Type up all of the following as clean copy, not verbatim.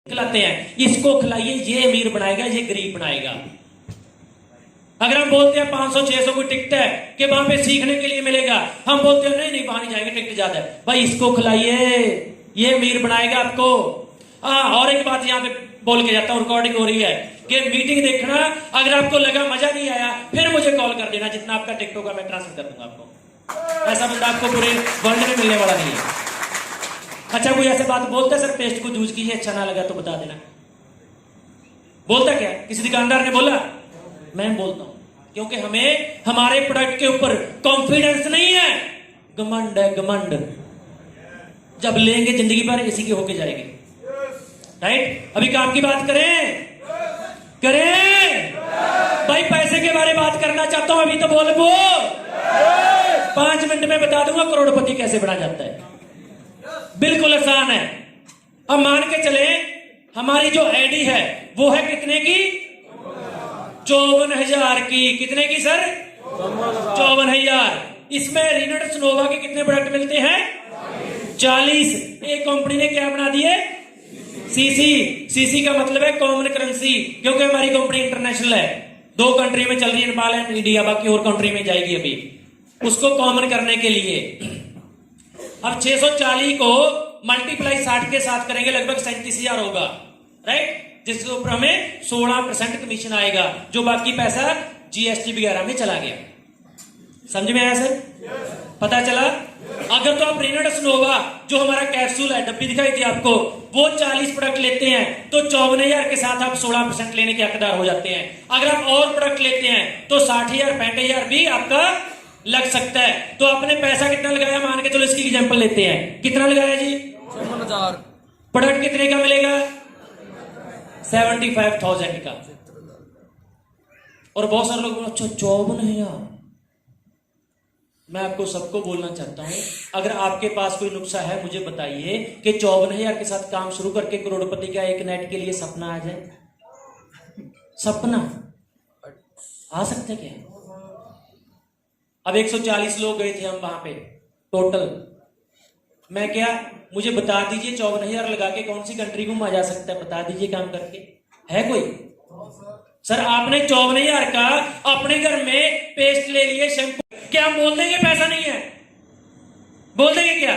खिलाते हैं, इसको खिलाइए, ये अमीर बनाएगा, ये गरीब बनाएगा। अगर हम बोलते हैं 500-600 की टिकट है कि वहां पे सीखने के लिए मिलेगा, हम बोलते हैं नहीं नहीं वहां नहीं जाएंगे, टिकट ज्यादा है। भाई इसको खिलाइए, ये अमीर बनाएगा आपको। और एक बात यहाँ पे बोल के जाता हूँ, रिकॉर्डिंग हो रही है कि मीटिंग देखना, अगर आपको लगा मजा नहीं आया फिर मुझे कॉल कर देना, जितना आपका टिकट होगा मैं ट्रांसफर कर दूंगा आपको। ऐसा बंदा आपको पूरे वर्ल्ड में मिलने वाला नहीं है। अच्छा कोई ऐसे बात बोलता है, सर पेस्ट को यूज कीजिए, अच्छा ना लगा तो बता देना, बोलता क्या? किसी दुकानदार ने बोला? मैं बोलता हूं, क्योंकि हमें हमारे प्रोडक्ट के ऊपर कॉन्फिडेंस नहीं है, घमंड है, घमंड। जब लेंगे जिंदगी भर इसी की होके जाएगी। राइट? अभी काम की बात करें भाई, पैसे के बारे में बात करना चाहता हूं, अभी तो बोल 5 मिनट में बता दूंगा करोड़पति कैसे बना जाता है। बिल्कुल आसान है। अब मान के चले हमारी जो आईडी है वो है कितने की? 54,000 की। कितने की सर? 54,000। इसमें रिनट सनोवा के कितने प्रोडक्ट मिलते हैं? 40। एक कंपनी ने क्या बना दिए? सीसी। सीसी का मतलब है कॉमन करेंसी, क्योंकि हमारी कंपनी इंटरनेशनल है, 2 कंट्री में चल रही है, नेपाल एंड इंडिया, बाकी और कंट्री में जाएगी अभी। उसको कॉमन करने के लिए अब 640 को मल्टीप्लाई 60 के साथ करेंगे, लगभग 37,000 होगा। राइट? जिसके ऊपर हमें 16% कमीशन आएगा, जो बाकी पैसा जीएसटी वगैरह में चला गया। समझ में आया सर? पता चला? अगर तो आप रिनट सनोवा जो हमारा कैप्सूल है, डब्बी दिखाई थी आपको, वो 40 प्रोडक्ट लेते हैं तो 54,000 के साथ आप 16% लेने के हकदार हो जाते हैं। अगर आप और प्रोडक्ट लेते हैं तो 60,000 65,000 भी आपका लग सकता है। तो आपने पैसा कितना लगाया, मान के चलो इसकी एग्जांपल लेते हैं, कितना लगाया जी? 54,000। प्रोडक्ट कितने का मिलेगा? 75,000 का। और बहुत सारे लोग अच्छा 54,000। मैं आपको सबको बोलना चाहता हूं, अगर आपके पास कोई नुस्खा है मुझे बताइए कि 54,000 के साथ काम शुरू करके करोड़पति का एक नेट के लिए सपना आ जाए। सपना आ सकते क्या? अब 140 लोग गए थे हम वहां पे टोटल। मैं क्या, मुझे बता दीजिए 54,000 लगा के कौन सी कंट्री घूमा जा सकता है? बता दीजिए काम करके। है कोई? सर आपने 54,000 का अपने घर में पेस्ट ले लिए, शैम्पू, क्या हम बोल देंगे पैसा नहीं है? बोल देंगे क्या?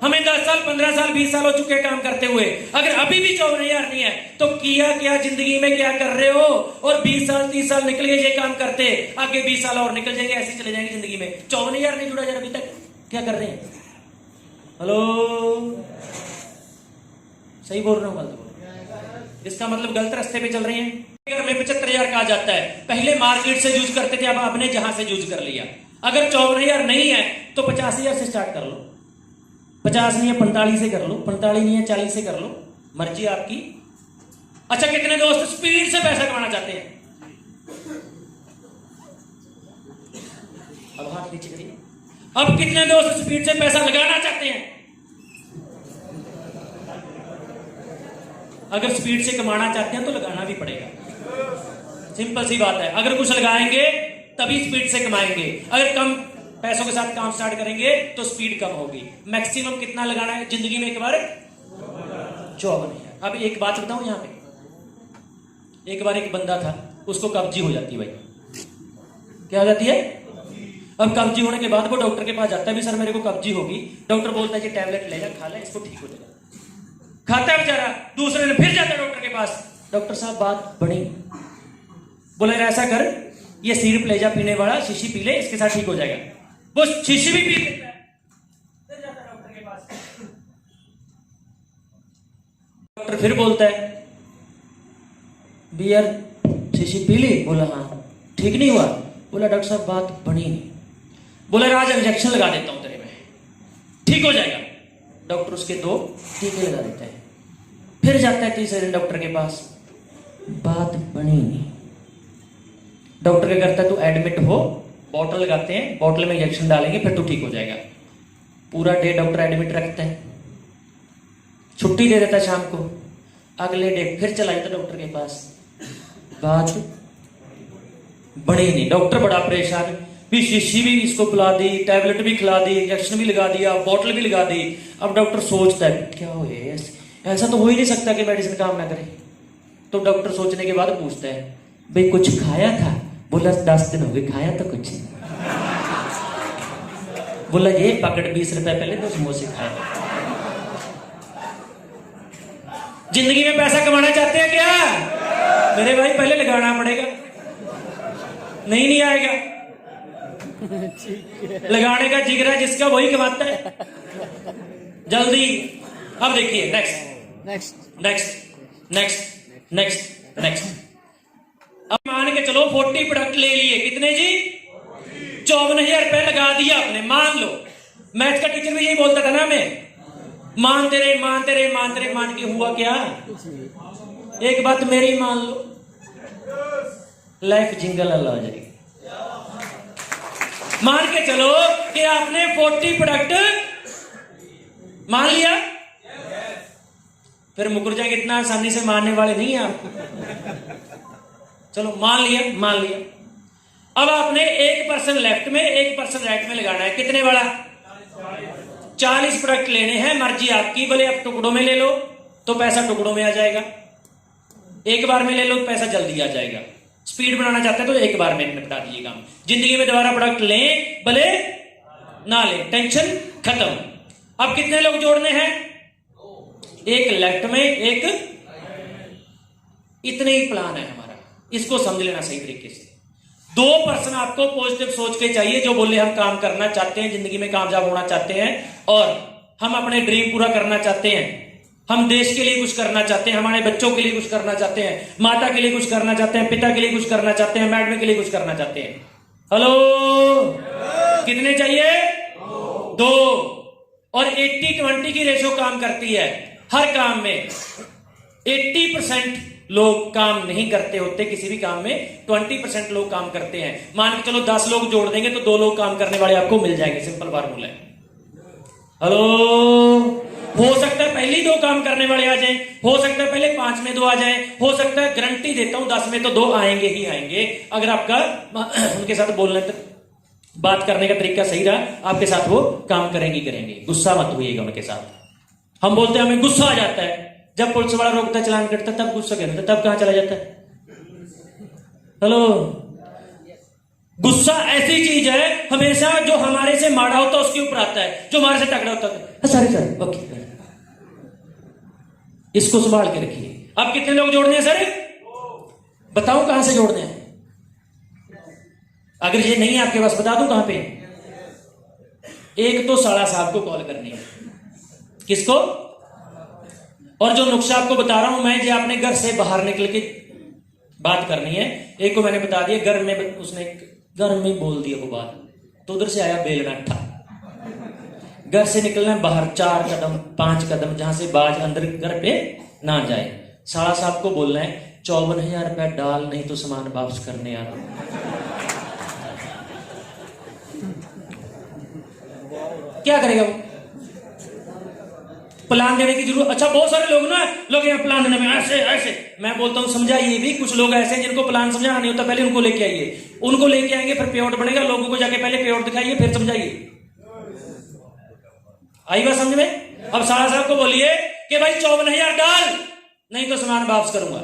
हमें 10 साल 15 साल 20 साल हो चुके काम करते हुए, अगर अभी भी 54,000 नहीं है तो किया क्या जिंदगी में, क्या कर रहे हो? और 20 साल 30 साल निकल गए ये काम करते, आगे 20 साल और निकल जाएंगे, ऐसे चले जाएंगे जिंदगी में। 54,000 नहीं जुड़ा यार अभी तक, क्या कर रहे हैं? हेलो, सही बोल रहा हूं गलत बोल रहा हूं? इसका मतलब गलत रास्ते पे चल रहे हैं। अगर में 75,000 कहा जाता है, पहले मार्केट से यूज करते थे, अब आपने जहां से यूज कर लिया। अगर 54,000 नहीं है तो 50,000 से स्टार्ट कर लो। 50 नहीं है 45 से कर लो, 45 नहीं है 40 से कर लो, मर्जी आपकी। अच्छा कितने दोस्त स्पीड से पैसा कमाना चाहते हैं? अब हाथ नीचे करिए। अब कितने दोस्त स्पीड से पैसा लगाना चाहते हैं? अगर स्पीड से कमाना चाहते हैं तो लगाना भी पड़ेगा, सिंपल सी बात है। अगर कुछ लगाएंगे तभी स्पीड से कमाएंगे, अगर कम पैसों के साथ काम स्टार्ट करेंगे तो स्पीड कम होगी। मैक्सिमम कितना लगाना है जिंदगी में? एक बार 54,000। अब एक बात बताऊं, यहां पे एक बार एक बंदा था, उसको कब्जी हो जाती है। भाई क्या हो जाती है? अब कब्जी होने के बाद वो डॉक्टर के पास जाता है, भी सर मेरे को कब्जी होगी। डॉक्टर बोलता है कि टैबलेट ले जा, खा ले, इसको ठीक हो जाएगा। खाता है बेचारा, दूसरे दिन फिर जाता है डॉक्टर के पास, डॉक्टर साहब बात बड़ी, बोले ऐसा कर, ये सिरप ले जा पीने वाला, शीशी पी ले, इसके साथ ठीक हो जाएगा। वो शीशी भी पी लेता है, फिर जाता है डॉक्टर के पास। डॉक्टर फिर बोलता है बियर शीशी पी ली? बोला हाँ। ठीक नहीं हुआ? बोला डॉक्टर साहब बात बनी नहीं। बोला राज इंजेक्शन लगा देता हूं तेरे में, ठीक हो जाएगा। डॉक्टर उसके 2 टीके लगा देता है, फिर जाता है तीसरे दिन डॉक्टर के पास, बात बनी नहीं। डॉक्टर क्या करता है, तू एडमिट हो, बॉटल लगाते हैं, बॉटल में इंजेक्शन डालेंगे, फिर तू ठीक हो जाएगा। पूरा डे डॉक्टर एडमिट रखता है, छुट्टी दे देता है शाम को। अगले डे फिर चला जाता डॉक्टर के पास, बात बनी नहीं। डॉक्टर बड़ा परेशान, भी शीशी भी इसको पिला दी, टैबलेट भी खिला दी, इंजेक्शन भी लगा दिया, बॉटल भी लगा दी। अब डॉक्टर सोचता है क्या हो ऐसा तो हो ही नहीं सकता कि मेडिसिन काम ना करे। तो डॉक्टर सोचने के बाद पूछता है, भाई कुछ खाया था? बोला 10 दिन हो गए, खाया तो कुछ। बोला ये पकड़ 20 रुपए पहले तो समोसे खाए। जिंदगी में पैसा कमाना चाहते हैं क्या मेरे भाई? पहले लगाना पड़ेगा, नहीं आएगा। लगाने का जिगरा जिसका वही कमाता है जल्दी। अब देखिए नेक्स्ट। अब मान के चलो 40 प्रोडक्ट ले लिए, कितने जी? 54,000 रुपए लगा दिया आपने। मान लो, मैथ का टीचर भी यही बोलता था ना हमें, मानते रहे मान के हुआ क्या? एक बात मेरी मान लो, लाइफ जिंगल अल्लाह हो जाएगी। मान के चलो कि आपने 40 प्रोडक्ट मान लिया, फिर मुकर जाएंगे, इतना आसानी से मानने वाले नहीं है आप। चलो मान लिया। अब आपने 1% लेफ्ट में 1% राइट में लगाना है। कितने वाला? 40 प्रोडक्ट लेने हैं, मर्जी आपकी। बोले आप टुकड़ों में ले लो तो पैसा टुकड़ों में आ जाएगा, एक बार में ले लो तो पैसा जल्दी आ जाएगा। स्पीड बनाना चाहते हैं तो एक बार में निपटा दीजिए काम। जिंदगी में दोबारा प्रोडक्ट लें भले ना लें, टेंशन खत्म। अब कितने लोग जोड़ने हैं? एक लेफ्ट में एक, इतने ही प्लान है हमारा, इसको समझ लेना सही तरीके से। 2% आपको पॉजिटिव सोच के चाहिए, जो बोले हम काम करना चाहते हैं, जिंदगी में कामयाब होना चाहते हैं और हम अपने ड्रीम पूरा करना चाहते हैं, हम देश के लिए कुछ करना चाहते हैं, हमारे बच्चों के लिए कुछ करना चाहते हैं, माता के लिए कुछ करना चाहते हैं, पिता के लिए कुछ करना चाहते हैं, मैडम के लिए कुछ करना चाहते हैं। हेलो, कितने चाहिए? 2। और 80-20 की रेशो काम करती है हर काम में। 80% लोग काम नहीं करते होते किसी भी काम में, 20% लोग काम करते हैं। मान के चलो 10 लोग जोड़ देंगे तो 2 लोग काम करने वाले आपको मिल जाएंगे, सिंपल फार्मूला है। हेलो, हो सकता है पहले ही 2 काम करने वाले आ जाएं, हो सकता है पहले 5 में 2 आ जाएं, हो सकता है गारंटी देता हूं 10 में तो 2 आएंगे ही आएंगे। अगर आपका उनके साथ बोलने तक बात करने का तरीका सही रहा, आपके साथ वो काम करेंगे। गुस्सा मत होइएगा उनके साथ। हम बोलते हैं हमें गुस्सा आ जाता है, जब पुलिस वाला रोकता चलान कटता तब गुस्सा करता, तब कहां चला जाता है? हेलो, गुस्सा ऐसी चीज है हमेशा जो हमारे से माड़ा होता है उसके ऊपर आता है, जो हमारे से तगड़ा होता है सर ओके, इसको संभाल के रखिए। अब कितने लोग जोड़ने हैं सर? बताओ कहां से जोड़ने हैं? अगर ये नहीं है आपके पास बता दूं कहां पे? एक तो साला साहब को कॉल करनी है। किसको? और जो नुस्खा आपको बता रहा हूं मैं, जो आपने घर से बाहर निकल के बात करनी है। एक को मैंने बता दिया, घर में उसने घर में बोल दिया वो बात, तो उधर से आया बेलना ठा। घर से निकलना है बाहर 4 कदम 5 कदम, जहां से बाज अंदर घर पे ना जाए। साला साहब को बोलना है 54,000 रुपया डाल, नहीं तो सामान वापस करने आ रहा। क्या करेगा वो? प्लान देने की जरूरत। अच्छा, बहुत सारे लोग यहाँ प्लान देने में ऐसे मैं बोलता हूँ समझाइए भी। कुछ लोग ऐसे हैं जिनको प्लान समझाना नहीं होता, पहले उनको लेके आइए, उनको लेके आएंगे फिर पेआउट बनेगा। लोगों को जाके पहले पेआउट दिखाइए फिर समझाइए। आई बात समझ में? अब साला साहब को बोलिए कि भाई 54,000 डाल, नहीं तो सामान वापस करूंगा।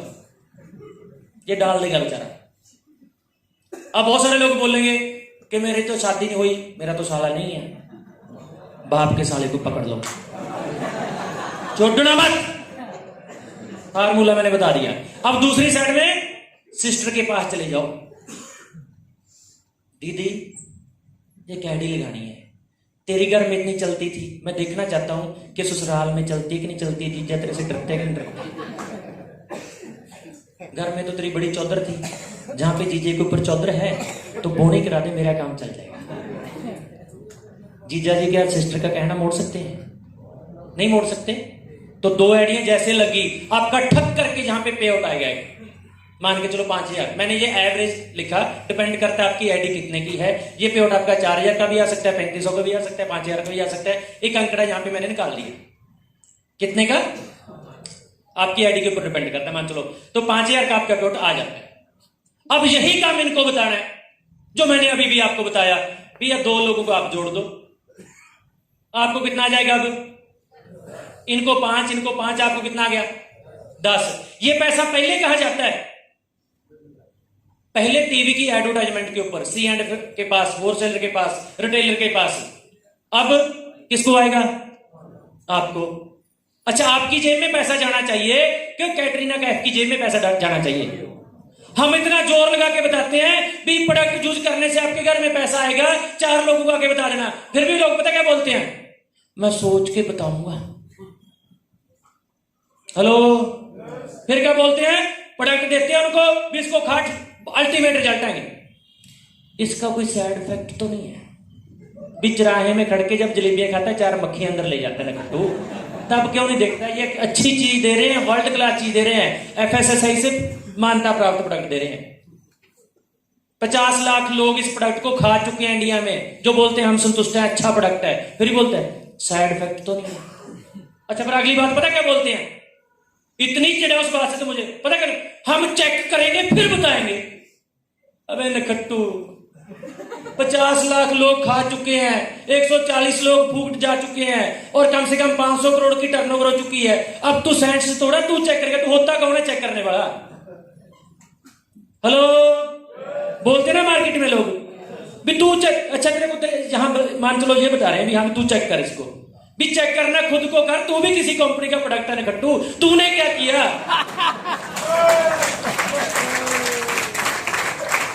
ये डाल देगा बेचारा। अब बहुत सारे लोग बोलेंगे कि मेरी तो शादी नहीं हुई, मेरा तो साला नहीं है। बाप के साले को पकड़ लो, छोड़ना मत। फार्मूला मैंने बता दिया। अब दूसरी साइड में सिस्टर के पास चले जाओ। दीदी ये कैडी लगानी है, तेरी घर में इतनी चलती थी, मैं देखना चाहता हूं कि ससुराल में चलती कि नहीं चलती। जीजा तेरे से डरते कि नहीं डरते? घर में तो तेरी बड़ी चौधर थी, जहां पे जीजे के ऊपर चौधर है तो बोनी करा दे, मेरा काम चल जाएगा। जीजा जी क्या सिस्टर का कहना मोड़ सकते हैं? नहीं मोड़ सकते। तो 2 आइडिया जैसे लगी, आपका ठक करके जहां पे पे आउट आएगा, मान के चलो 5,000, मैंने ये एवरेज लिखा, डिपेंड करता है आपकी आईडी कितने की है। ये पे आउट आपका 4,000 का भी आ सकता है, 3,500 का भी आ सकता है, 5,000 का भी आ सकता है। एक अंकड़ा यहां पे मैंने निकाल लिया, कितने का आपकी आईडी के ऊपर डिपेंड करता है। मान चलो तो 5,000 का आपका पे आउट आ जाता है। अब यही काम इनको बताना है जो मैंने अभी भी आपको बताया। भैया 2 लोगों को आप जोड़ दो, आपको कितना आ जाएगा? अब इनको 5, इनको 5, आपको कितना आ गया 10। ये पैसा पहले कहा जाता है, पहले टीवी की एडवर्टाइजमेंट के ऊपर, सी एंड के पास, होलसेलर के पास, रिटेलर के पास। अब किसको आएगा? आपको। अच्छा, आपकी जेब में पैसा जाना चाहिए क्यों? कैटरीना कैफ की जेब में पैसा जाना चाहिए। हम इतना जोर लगा के बताते हैं भी प्रोडक्ट यूज करने से आपके घर में पैसा आएगा, 4 लोगों को आके बता देना, फिर भी लोग पता क्या बोलते हैं? मैं सोच के बताऊंगा। हेलो, फिर क्या बोलते हैं? प्रोडक्ट देते हैं उनको, भी इसको खाट, अल्टीमेट रिजल्ट आएंगे। इसका कोई साइड इफेक्ट तो नहीं है? भी चराहे में खड़के जब जलेबियां खाता है, 4 मक्खियां अंदर ले जाता है ना खट्टू, तब क्यों नहीं देखता? ये अच्छी चीज दे रहे हैं, वर्ल्ड क्लास चीज दे रहे हैं, FSSAI से मान्यता प्राप्त प्रोडक्ट दे रहे हैं। 50 लाख लोग इस प्रोडक्ट को खा चुके हैं इंडिया में, जो बोलते हैं हम संतुष्ट हैं, अच्छा प्रोडक्ट है, फिर भी बोलते हैं साइड इफेक्ट तो नहीं है। अच्छा, पर अगली बात पता क्या बोलते हैं? इतनी चिढ़ा उस बात से तो मुझे पता कर, हम चेक करेंगे फिर बताएंगे। अबे नखट्टू, 50 लाख लोग खा चुके हैं, 140 लोग फूट जा चुके हैं, और कम से कम 500 करोड़ की टर्नओवर हो चुकी है। अब तू साइंस से थोड़ा तू चेक करेगा, तू होता कौन है चेक करने वाला? हेलो, बोलते ना मार्केट में लोग भी तू चेक। अच्छा, तेरे को यहां मान चलो ये बता रहे हैं भी हाँ तू चेक कर, इसको भी चेक करना खुद को कर, तू भी किसी कंपनी का प्रोडक्ट है ना खट्टू, तूने क्या किया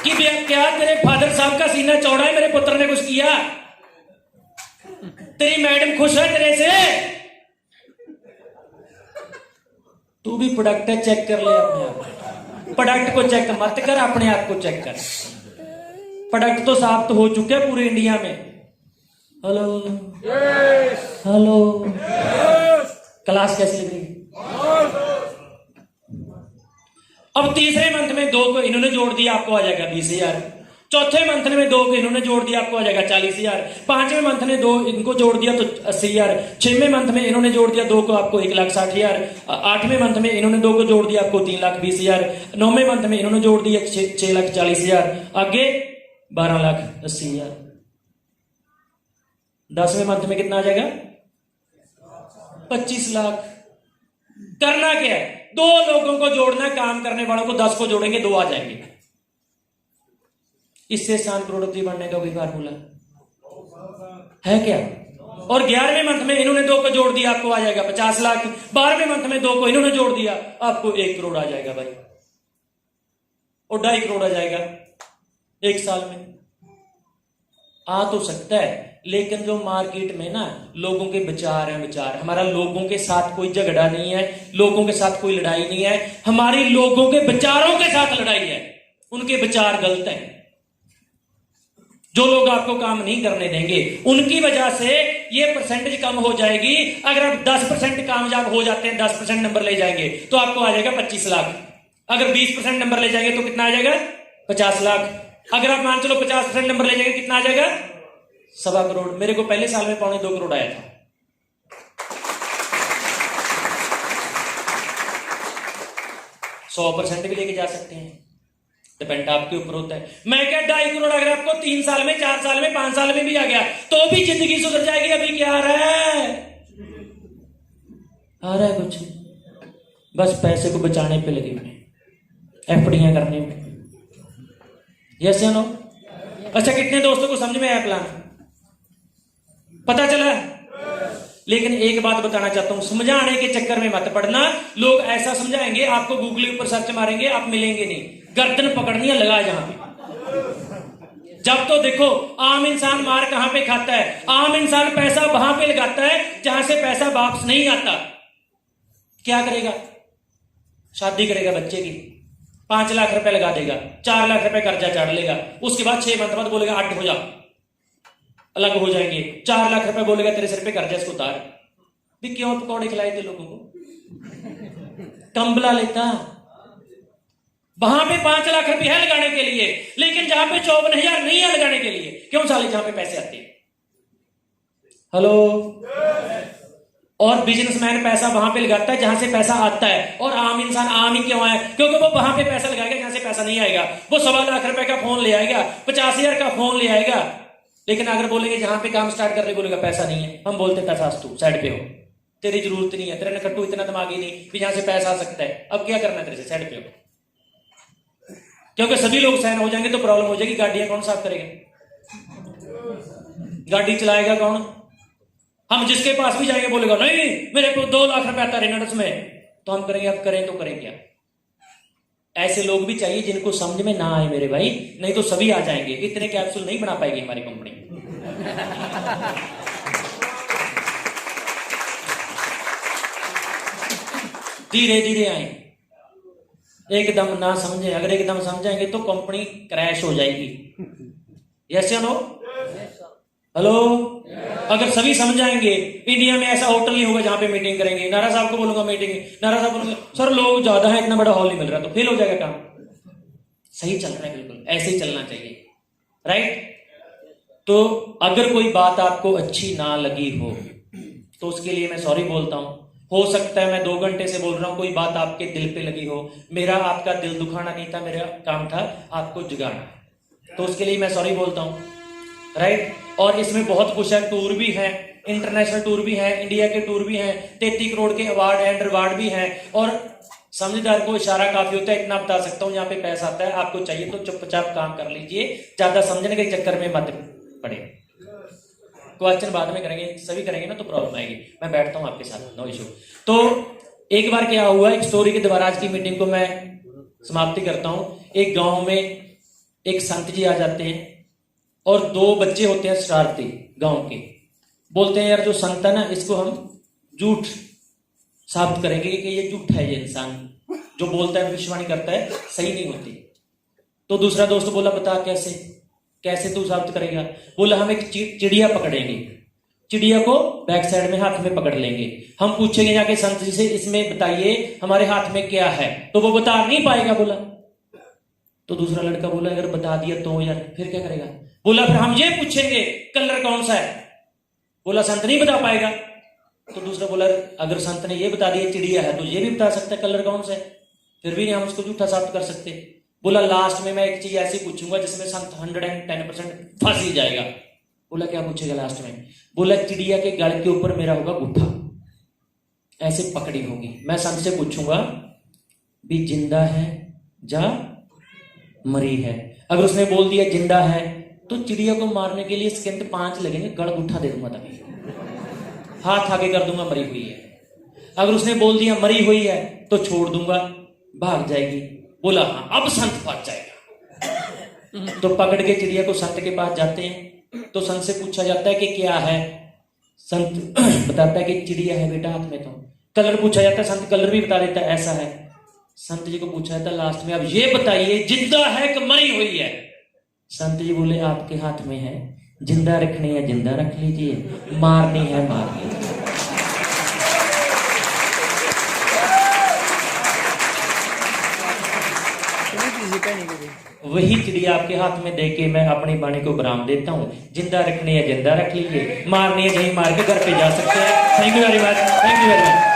कि क्या तेरे फादर साहब का सीना चौड़ा है, मेरे पुत्र ने कुछ किया? तेरी मैडम खुश है तेरे से? तू भी प्रोडक्ट है, चेक कर ले अपने आप। प्रोडक्ट को चेक मत कर, अपने आप को चेक कर। प्रोडक्ट तो साफ तो हो चुके हैं पूरे इंडिया में। हेलो हेलो, क्लास कैसी लग रही? अब तीसरे मंथ में 2 को इन्होंने जोड़ दिया, आपको आ जाएगा 20,000। चौथे मंथ में 2 को इन्होंने जोड़ दिया, आपको आ जाएगा 40,000। 5वें मंथ में 2 इनको जोड़ दिया तो 80,000। 6वें मंथ में इन्होंने जोड़ दिया 2 को, आपको 1,60,000। 8वें मंथ में इन्होंने 2 को जोड़ दिया, आपको 3,20,000। 9वें मंथ में इन्होंने जोड़ दिया 6,40,000। आगे 12,80,000। 10वें मंथ में कितना आ जाएगा? 25 लाख। करना क्या है? 2 लोगों को जोड़ना, काम करने वालों को 10 को जोड़ेंगे, 2 आ जाएंगे। इससे आसान करोड़पति बनने का कोई फार्मूला है क्या? और 11वें मंथ में इन्होंने 2 को जोड़ दिया, आपको आ जाएगा 50 लाख। 12वें मंथ में 2 को इन्होंने जोड़ दिया, आपको 1 करोड़ आ जाएगा भाई, और 2.5 करोड़ आ जाएगा 1 साल में। आ तो सकता है, लेकिन जो मार्केट में ना लोगों के विचार हैं, विचार हमारा लोगों के साथ कोई झगड़ा नहीं है, लोगों के साथ कोई लड़ाई नहीं है, हमारी लोगों के विचारों के साथ लड़ाई है। उनके विचार गलत हैं, जो लोग आपको काम नहीं करने देंगे उनकी वजह से ये परसेंटेज कम हो जाएगी। अगर आप 10% कामयाब हो जाते हैं, 10% नंबर ले जाएंगे तो आपको आ जाएगा 25 लाख। अगर 20% नंबर ले जाएंगे तो कितना आ जाएगा? 50 लाख। अगर आप मान चलो 50% नंबर ले जाएंगे, कितना आ जाएगा? 1.25 करोड़। मेरे को पहले साल में 2.25 करोड़ आया था। सौ % भी लेके जा सकते हैं, डिपेंड आपके ऊपर होता है। मैं क्या 2.5 करोड़ अगर आपको 3 साल में, 4 साल में, 5 साल में भी आ गया तो भी जिंदगी सुधर जाएगी। अभी क्या आ रहा है? आ रहा है कुछ, बस पैसे को बचाने पे लगे हुए, एफडीआं करने में। यस या नो? अच्छा, कितने दोस्तों को समझ में आया प्लान? पता चला? लेकिन एक बात बताना चाहता हूं, समझाने के चक्कर में मत पड़ना। लोग ऐसा समझाएंगे, आपको गूगल के ऊपर सर्च मारेंगे, आप मिलेंगे नहीं। गर्दन पकड़नी है, लगा जहां पे। जब तो देखो, आम इंसान मार कहां पे खाता है? आम इंसान पैसा वहां पे लगाता है जहां से पैसा वापस नहीं आता। क्या करेगा? शादी करेगा बच्चे की, 5 लाख रुपए लगा देगा, 4 लाख रुपए कर्जा चढ़ लेगा, उसके बाद 6 मंथ बाद बोलेगा अट हो जा, अलग हो जाएंगे। 4 लाख रुपए बोलेगा तेरे सिर पे कर्जा, इसको उतार। भी क्यों पकौड़े खिलाए थे लोगों को? कंबला लेता। वहां पे 5 लाख रुपए है लगाने के लिए, लेकिन जहां पे 54,000 नहीं है लगाने के लिए। क्यों साले? जहां पे पैसे आते हैं। हेलो? और बिजनेसमैन पैसा वहां पे लगाता है जहां से पैसा आता है, और आम इंसान आम ही क्यों है? क्योंकि वो वहां पे पैसा लगाएगा जहां से पैसा नहीं आएगा। वो 1.25 लाख रुपए का फोन ले आएगा, 50,000 का फोन ले आएगा, लेकिन अगर बोलेंगे जहां पे काम स्टार्ट करने, बोलेगा पैसा नहीं है। हम बोलते तथास्तु, साइड पे हो, तेरी जरूरत नहीं है, तेरा नकट्टू इतना दिमागी नहीं भी यहां से पैसा आ सकता है, अब क्या करना है तेरे से, साइड पे हो। क्योंकि सभी लोग सहन हो जाएंगे तो प्रॉब्लम हो जाएगी, गाड़ियां कौन साफ करेगा, गाड़ी चलाएगा कौन। हम जिसके पास भी जाएंगे बोलेगा नहीं मेरे को 2 लाख रुपए आता रेनॉल्ड्स में, तो हम करेंगे अब करें तो करें क्या। ऐसे लोग भी चाहिए जिनको समझ में ना आए मेरे भाई, नहीं तो सभी आ जाएंगे। इतने कैप्सूल नहीं बना पाएगी हमारी कंपनी। धीरे धीरे आए, एकदम ना समझे। अगर एकदम समझेंगे तो कंपनी क्रैश हो जाएगी। यस या नो? हेलो? अगर सभी समझाएंगे, इंडिया में ऐसा होटल नहीं होगा जहां पे मीटिंग करेंगे। नारा साहब को बोलूंगा मीटिंग, नारा साहब बोलूंगा सर लोग ज्यादा है, इतना बड़ा हॉल नहीं मिल रहा, तो फेल हो जाएगा काम। सही चल रहा है, बिल्कुल ऐसे ही चलना चाहिए, राइट। तो अगर कोई बात आपको अच्छी ना लगी हो तो उसके लिए मैं सॉरी बोलता हूं। हो सकता है मैं 2 घंटे से बोल रहा हूं, कोई बात आपके दिल पे लगी हो। मेरा आपका दिल दुखाना नहीं था, मेरा काम था आपको जगाना, तो उसके लिए मैं सॉरी बोलता हूं, राइट। और इसमें बहुत कुछ है, टूर भी है, इंटरनेशनल टूर भी है, इंडिया के टूर भी हैं, 33 करोड़ के अवार्ड एंड रिवार्ड भी हैं। और समझदार को इशारा काफी होता है, इतना बता सकता हूं, यहाँ पे पैसा आता है, आपको चाहिए तो चुपचाप काम कर लीजिए, ज्यादा समझने के चक्कर में मत पड़े। क्वेश्चन बाद में करेंगे, सभी करेंगे ना तो प्रॉब्लम आएगी। मैं बैठता हूं आपके साथ, नो इशू। तो एक बार क्या हुआ, एक स्टोरी के द्वारा आज की मीटिंग को मैं समाप्ति करता हूं। एक गांव में एक संत जी आ जाते हैं और 2 बच्चे होते हैं शरारती गांव के। बोलते हैं यार जो संत है ना, इसको हम झूठ साबित करेंगे कि ये झूठा है, ये इंसान जो बोलता है भविष्यवाणी करता है सही नहीं होती। तो दूसरा दोस्त बोला बता कैसे तू साबित करेगा। बोला हम एक चिड़िया पकड़ेंगे, चिड़िया को बैक साइड में हाथ में पकड़ लेंगे, हम पूछेंगे जाके संत जी से इसमें बताइए हमारे हाथ में क्या है, तो वो बता नहीं पाएगा। बोला तो दूसरा लड़का बोला अगर बता दिया तो यार फिर क्या करेगा। बोला फिर हम ये पूछेंगे कलर कौन सा है। बोला संत नहीं बता पाएगा। तो दूसरा बोला अगर संत ने ये बता दिया चिड़िया है तो ये भी बता सकता है कलर कौन सा है, फिर भी नहीं हम उसको झूठा साबित कर सकते। बोला लास्ट में मैं एक चीज ऐसी पूछूंगा जिसमें संत 110% फंस ही जाएगा। बोला क्या पूछेगा लास्ट में। बोला चिड़िया के गल के ऊपर मेरा होगा गुठा, ऐसे पकड़ी होगी। मैं संत से पूछूंगा भी जिंदा है या मरी है। अगर उसने बोल दिया जिंदा है तो चिड़िया को मारने के लिए इसके अंदर 5 लगेंगे, गड़ गुठा दे दूंगा, तभी हाथ आगे कर दूंगा मरी हुई है। अगर उसने बोल दिया मरी हुई है तो छोड़ दूंगा, भाग जाएगी। बोला हाँ अब संत फंस जाएगा। तो पकड़ के चिड़िया को संत के पास जाते हैं, तो संत से पूछा जाता है कि क्या है। संत बताता है कि चिड़िया है बेटा हाथ में। तो कलर पूछा जाता है, संत कलर भी बता देता है ऐसा है। संत जी को पूछा जाता है लास्ट में अब ये बताइए जिंदा है कि मरी हुई है। संत जी बोले आपके हाथ में है, जिंदा रखनी है जिंदा रख लीजिए, मारनी है मार लीजिए। वही चिड़िया आपके हाथ में देके मैं अपनी वाणी को विराम देता हूँ। जिंदा रखनी है जिंदा रख लीजिए, मारनी है यही मार के घर पे जा सकते हैं। Thank you very much, thank you very much.